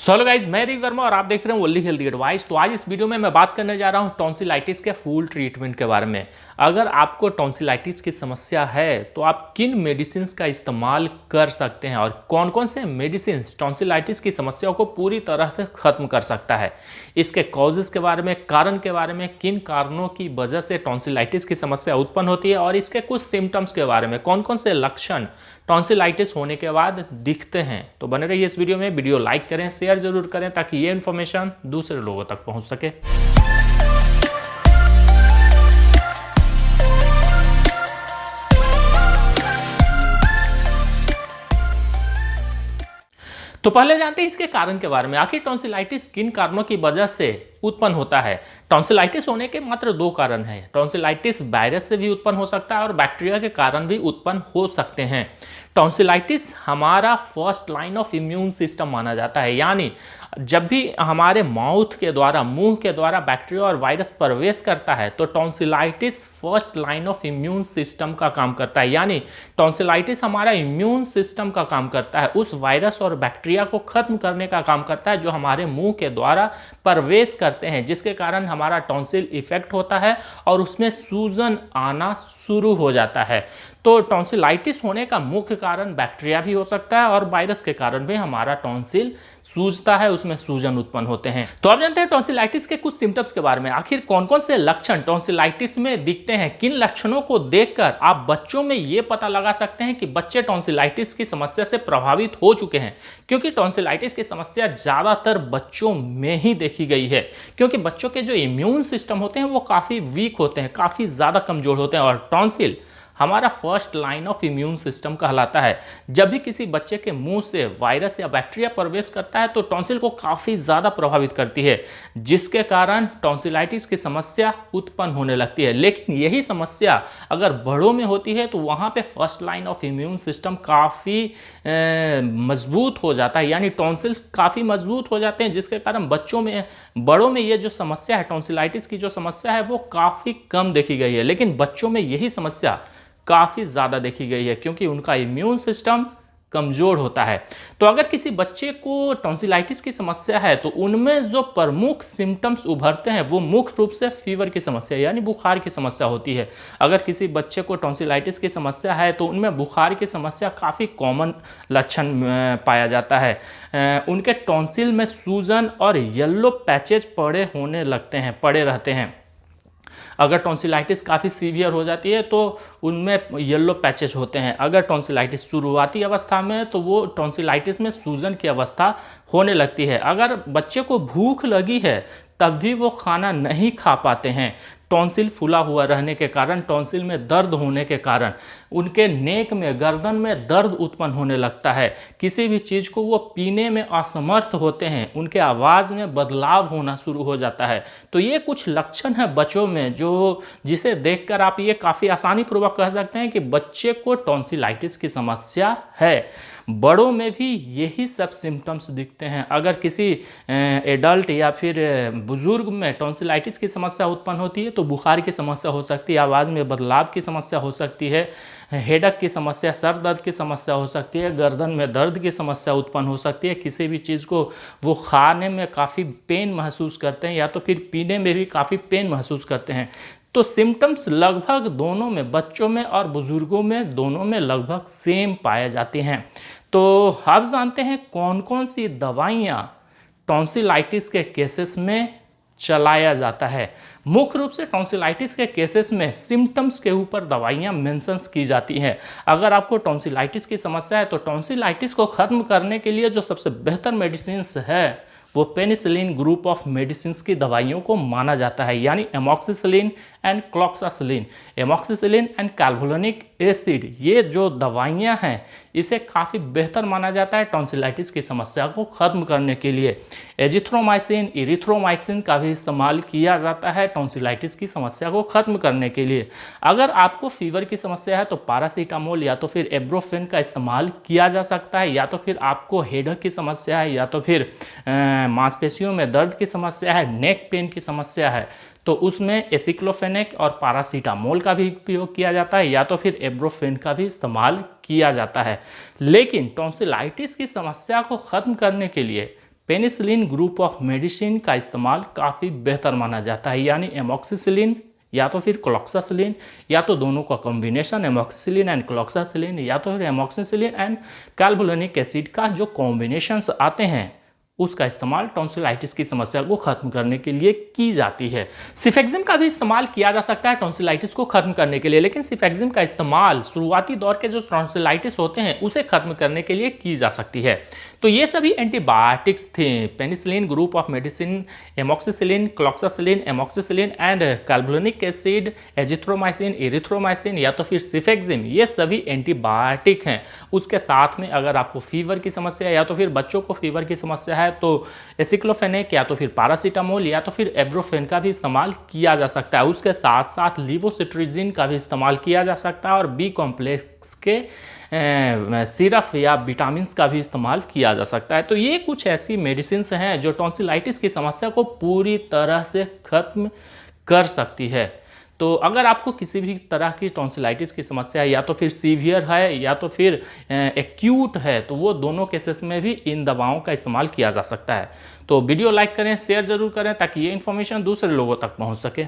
Hello guys, मैं रवि वर्मा और आप देख रहे हैं ओनली हेल्दी एडवाइस। तो आज इस वीडियो में मैं बात करने जा रहा हूं टॉन्सिलाइटिस के फुल ट्रीटमेंट के बारे में। अगर आपको टॉन्सिलाइटिस की समस्या है तो आप किन मेडिसिन का इस्तेमाल कर सकते हैं और कौन कौन से मेडिसिन टॉन्सिलाइटिस की समस्या को पूरी तरह से खत्म कर सकता है, इसके कॉजेस के बारे में, कारण के बारे में, किन कारणों की वजह से टॉन्सिलाइटिस की समस्या उत्पन्न होती है और इसके कुछ सिम्टम्स के बारे में, कौन कौन से लक्षण टॉन्सिलाइटिस होने के बाद दिखते हैं। तो बने रहिए इस वीडियो में। वीडियो लाइक करें, शेयर जरूर करें ताकि ये इन्फॉर्मेशन दूसरे लोगों तक पहुंच सके। तो पहले जानते हैं इसके कारण के बारे में। आखिर टॉन्सिलाइटिस किन कारणों की वजह से उत्पन्न होता है। टॉन्सिलाइटिस होने के मात्र दो कारण हैं। टॉन्सिलाइटिस वायरस से भी उत्पन्न हो सकता है और बैक्टीरिया के कारण भी उत्पन्न हो सकते हैं। टॉन्सिलाइटिस हमारा first line of immune system माना जाता है, यानी जब भी हमारे माउथ के द्वारा, मुंह के द्वारा बैक्टीरिया और वायरस प्रवेश करता है तो tonsillitis first line of immune system का काम करता है। यानी टॉन्सिलाइटिस हमारा इम्यून सिस्टम का काम करता है, उस वायरस और बैक्टीरिया को खत्म करने का काम करता है जो हमारे मुंह के द्वारा प्रवेश करते हैं, जिसके कारण हमारा टॉन्सिल इफेक्ट होता है और उसमें सूजन आना शुरू हो जाता है। तो टॉन्सिलाइटिस होने का मुख्य कारण बैक्टीरिया भी हो सकता है और वायरस के कारण भी हमारा टॉन्सिल सूजता है, उसमें सूजन उत्पन्न होते हैं। तो अब जानते हैं टॉन्सिलाइटिस के कुछ सिम्टम्स के बारे में। आखिर कौन कौन से लक्षण टॉन्सिलाइटिस में दिखते हैं, किन लक्षणों को देखकर आप बच्चों में यह पता लगा सकते हैं कि बच्चे टॉन्सिलाइटिस की समस्या से प्रभावित हो चुके हैं। क्योंकि टॉन्सिलाइटिस की समस्या ज्यादातर बच्चों में ही देखी गई है, क्योंकि बच्चों के जो इम्यून सिस्टम होते हैं वो काफी वीक होते हैं, काफी ज्यादा कमजोर होते हैं और टॉन्सिल हमारा first line of immune system कहलाता है। जब भी किसी बच्चे के मुंह से वायरस या बैक्टीरिया प्रवेश करता है तो टॉन्सिल को काफी ज्यादा प्रभावित करती है, जिसके कारण टॉन्सिलाइटिस की समस्या उत्पन्न होने लगती है। लेकिन यही समस्या अगर बड़ों में होती है तो वहां पे first line of immune system काफी मजबूत हो जाता है, यानी टॉन्सिल्स काफी मजबूत हो जाते हैं, जिसके कारण बड़ों में ये जो समस्या है, टॉन्सिलाइटिस की जो समस्या है वो काफी कम देखी गई है। लेकिन बच्चों में यही समस्या काफी ज्यादा देखी गई है क्योंकि उनका इम्यून सिस्टम कमजोर होता है। तो अगर किसी बच्चे को टॉन्सिलाइटिस की समस्या है तो उनमें जो प्रमुख सिम्टम्स उभरते हैं वो मुख्य रूप से फीवर की समस्या यानी बुखार की समस्या होती है। अगर किसी बच्चे को टॉन्सिलाइटिस की समस्या है तो उनमें बुखार की समस्या काफ़ी कॉमन लक्षण पाया जाता है। उनके टॉन्सिल में सूजन और येलो पैचेज पड़े रहते हैं। अगर टॉन्सिलाइटिस काफ़ी सीवियर हो जाती है तो उनमें येलो पैचेज होते हैं। अगर टॉन्सिलाइटिस शुरुआती अवस्था में तो वो टॉन्सिलाइटिस में सूजन की अवस्था होने लगती है। अगर बच्चे को भूख लगी है तब भी वो खाना नहीं खा पाते हैं। टॉन्सिल फूला हुआ रहने के कारण, टॉन्सिल में दर्द होने के कारण उनके नेक में, गर्दन में दर्द उत्पन्न होने लगता है। किसी भी चीज़ को वो पीने में असमर्थ होते हैं, उनके आवाज़ में बदलाव होना शुरू हो जाता है। तो ये कुछ लक्षण है बच्चों में जिसे देखकर आप ये काफ़ी आसानी पूर्वक कह सकते हैं कि बच्चे को टॉन्सिलाइटिस की समस्या है। बड़ों में भी यही सब सिम्टम्स दिखते हैं। अगर किसी एडल्ट या फिर बुजुर्ग में टॉन्सिलाइटिस की समस्या उत्पन्न होती है तो बुखार की समस्या हो सकती है, आवाज़ में बदलाव की समस्या हो सकती है, हेडक की समस्या, सर दर्द की समस्या हो सकती है, गर्दन में दर्द की समस्या उत्पन्न हो सकती है, किसी भी चीज़ को वो खाने में काफ़ी पेन महसूस करते हैं या तो फिर पीने में भी काफ़ी पेन महसूस करते हैं। तो सिम्टम्स लगभग दोनों में, बच्चों में और बुजुर्गों में, दोनों में लगभग सेम पाए जाते हैं। तो अब जानते हैं कौन कौन सी दवाइयाँ टॉन्सिलाइटिस के केसेस में चलाया जाता है। मुख्य रूप से टॉन्सिलाइटिस के केसेस में सिम्टम्स के ऊपर दवाइयाँ मेंशंस की जाती हैं। अगर आपको टॉन्सिलाइटिस की समस्या है तो टॉन्सिलाइटिस को खत्म करने के लिए जो सबसे बेहतर मेडिसिन है वो पेनिसिलिन ग्रुप ऑफ मेडिसिन की दवाइयों को माना जाता है, यानी amoxicillin and cloxacillin, amoxicillin and clavulanic acid. ये जो दवाइयाँ हैं इसे काफ़ी बेहतर माना जाता है टॉन्सिलाइटिस की समस्या को खत्म करने के लिए। एजिथ्रोमाइसिन, इरिथ्रोमाइसिन का भी इस्तेमाल किया जाता है टॉन्सिलाइटिस की समस्या को खत्म करने के लिए। अगर आपको फीवर की समस्या है तो पैरासीटामोल या तो फिर इब्रोफेन का इस्तेमाल किया जा सकता है, या तो फिर आपको हेडेक की समस्या है या तो फिर मांसपेशियों में दर्द की समस्या है, नेक पेन की समस्या है तो उसमें एसिक्लोफेनेक और पैरासीटामोल का भी उपयोग किया जाता है या तो फिर इब्रोफेन का भी इस्तेमाल किया जाता है। लेकिन टॉन्सिलाइटिस की समस्या को खत्म करने के लिए पेनिसिलिन ग्रुप ऑफ मेडिसिन का इस्तेमाल काफ़ी बेहतर माना जाता है, यानी एमॉक्सिसिलिन या तो फिर क्लोक्सासिलिन या तो दोनों का कॉम्बिनेशन एमॉक्सिसिलिन एंड क्लोक्सासिलिन या तो फिर एमॉक्सिसिलिन एंड कैल्वुलोनिक एसिड का जो कॉम्बिनेशंस आते हैं उसका इस्तेमाल टॉन्सिलाइटिस की समस्या को खत्म करने के लिए की जाती है। सिफेक्जिम का भी इस्तेमाल किया जा सकता है टॉन्सिलाइटिस को खत्म करने के लिए, लेकिन सिफेक्जिम का इस्तेमाल शुरुआती दौर के जो टॉन्सिलाइटिस होते हैं उसे खत्म करने के लिए की जा सकती है। तो ये सभी एंटीबायोटिक्स थे, penicillin group of medicine, amoxicillin, cloxacillin, amoxicillin and clavulanic acid, azithromycin, erythromycin या तो फिर सिफेक्जिम, ये सभी एंटीबायोटिक हैं। उसके साथ में अगर आपको फीवर की समस्या या तो फिर बच्चों को फीवर की समस्या है तो एसिक्लोफेनेक या तो फिर पैरासीटामोल या तो फिर एब्रोफेन का भी इस्तेमाल किया जा सकता है। उसके साथ साथ लिवोसिट्रिजिन का भी इस्तेमाल किया जा सकता है और बी कॉम्प्लेक्स के सिरप या विटामिन का भी इस्तेमाल किया जा सकता है। तो ये कुछ ऐसी मेडिसिन हैं जो टॉन्सिलाइटिस की समस्या को पूरी तरह से खत्म कर सकती है। तो अगर आपको किसी भी तरह की टॉन्सिलाइटिस की समस्या है या तो फिर सीवियर है या तो फिर एक्यूट है, तो वो दोनों केसेस में भी इन दवाओं का इस्तेमाल किया जा सकता है। तो वीडियो लाइक करें, शेयर जरूर करें ताकि ये इन्फॉर्मेशन दूसरे लोगों तक पहुंच सके।